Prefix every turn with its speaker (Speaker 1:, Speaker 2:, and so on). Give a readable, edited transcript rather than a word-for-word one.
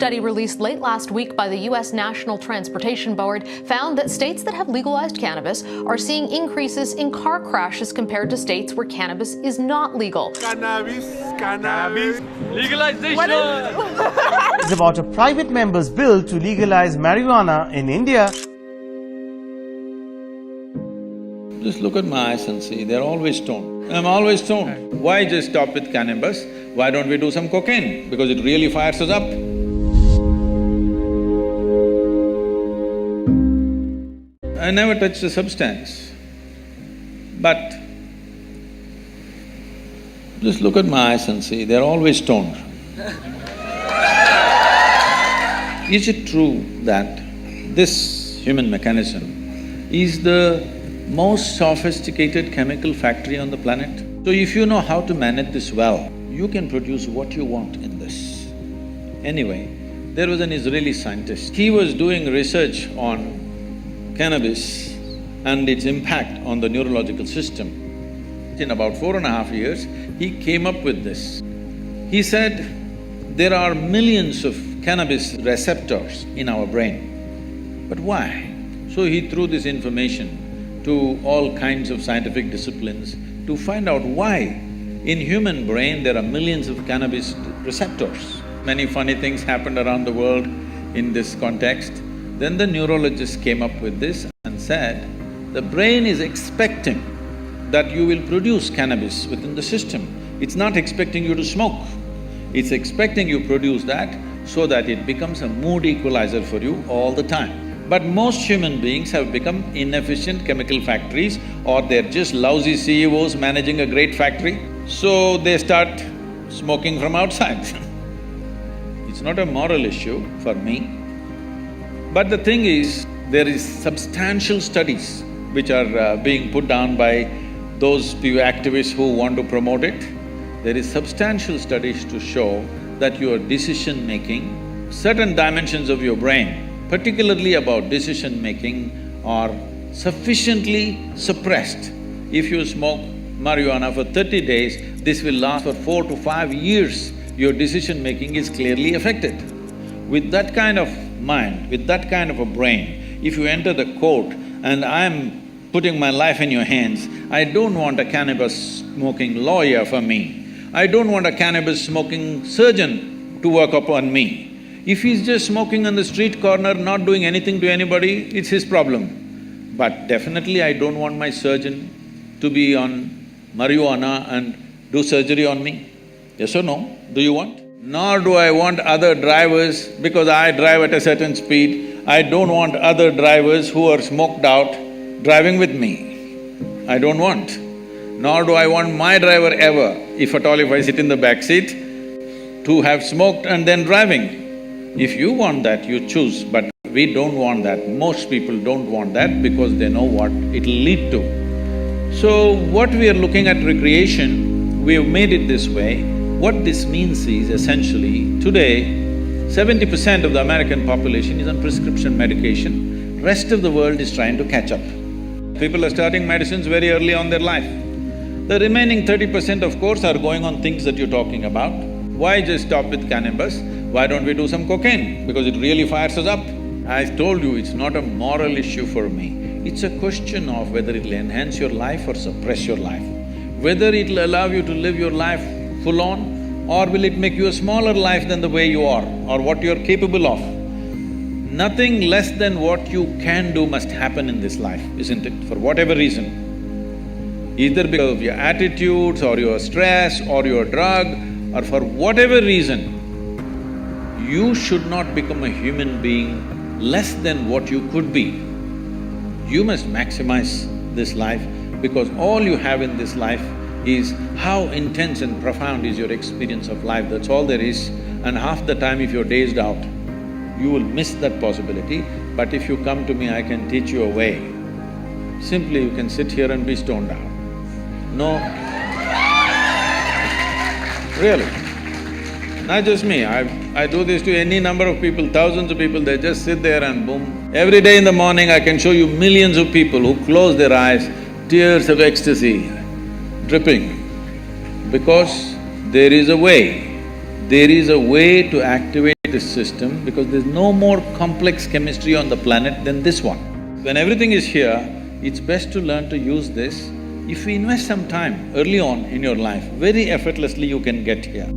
Speaker 1: study released late last week by the U.S. National Transportation Board found that states that have legalized cannabis are seeing increases in car crashes compared to states where cannabis is not legal.
Speaker 2: Cannabis.
Speaker 3: Legalization!
Speaker 4: It's about a private member's bill to legalize marijuana in India.
Speaker 5: Just look at my eyes and see, they're always stoned. I'm always stoned. Why just stop with cannabis? Why don't we do some cocaine? Because it really fires us up. I never touched the substance, but just look at my eyes and see, they're always stoned. Is it true that this human mechanism is the most sophisticated chemical factory on the planet? So if you know how to manage this well, you can produce what you want in this. Anyway, there was an Israeli scientist. He was doing research on cannabis and its impact on the neurological system. In about 4.5 years, he came up with this. He said, there are millions of cannabis receptors in our brain, but why? So he threw this information to all kinds of scientific disciplines to find out why in human brain there are millions of cannabis receptors. Many funny things happened around the world in this context. Then the neurologists came up with this and said, the brain is expecting that you will produce cannabis within the system. It's not expecting you to smoke. It's expecting you produce that so that it becomes a mood equalizer for you all the time. But most human beings have become inefficient chemical factories, or they're just lousy CEOs managing a great factory, so they start smoking from outside. It's not a moral issue for me. But the thing is, there is substantial studies which are being put down by those few activists who want to promote it. There is substantial studies to show that your decision-making, certain dimensions of your brain, particularly about decision-making, are sufficiently suppressed. If you smoke marijuana for 30 days, this will last for 4 to 5 years. Your decision-making is clearly affected. With that kind of mind, with that kind of a brain, if you enter the court and I'm putting my life in your hands, I don't want a cannabis-smoking lawyer for me. I don't want a cannabis-smoking surgeon to work upon me. If he's just smoking on the street corner, not doing anything to anybody, it's his problem. But definitely I don't want my surgeon to be on marijuana and do surgery on me. Yes or no? Do you want? Nor do I want other drivers, because I drive at a certain speed, I don't want other drivers who are smoked out driving with me. I don't want. Nor do I want my driver ever, if at all if I sit in the back seat, to have smoked and then driving. If you want that, you choose, but we don't want that. Most people don't want that because they know what it'll lead to. So, what we are looking at recreation, we have made it this way. What this means is essentially, today, 70% of the American population is on prescription medication, rest of the world is trying to catch up. People are starting medicines very early on their life. The remaining 30%, of course, are going on things that you're talking about. Why just stop with cannabis? Why don't we do some cocaine? Because it really fires us up. I told you, it's not a moral issue for me. It's a question of whether it'll enhance your life or suppress your life. Whether it'll allow you to live your life full on, or will it make you a smaller life than the way you are, or what you're capable of. Nothing less than what you can do must happen in this life, isn't it? For whatever reason. Either because of your attitudes, or your stress, or your drug, or for whatever reason, you should not become a human being less than what you could be. You must maximize this life, because all you have in this life is how intense and profound is your experience of life, that's all there is. And half the time if you're dazed out, you will miss that possibility. But if you come to me, I can teach you a way. Simply you can sit here and be stoned out. No… Really. Not just me, I do this to any number of people, thousands of people, they just sit there and boom. Every day in the morning I can show you millions of people who close their eyes, tears of ecstasy dripping, because there is a way to activate this system because there's no more complex chemistry on the planet than this one. When everything is here, it's best to learn to use this. If you invest some time early on in your life, very effortlessly you can get here.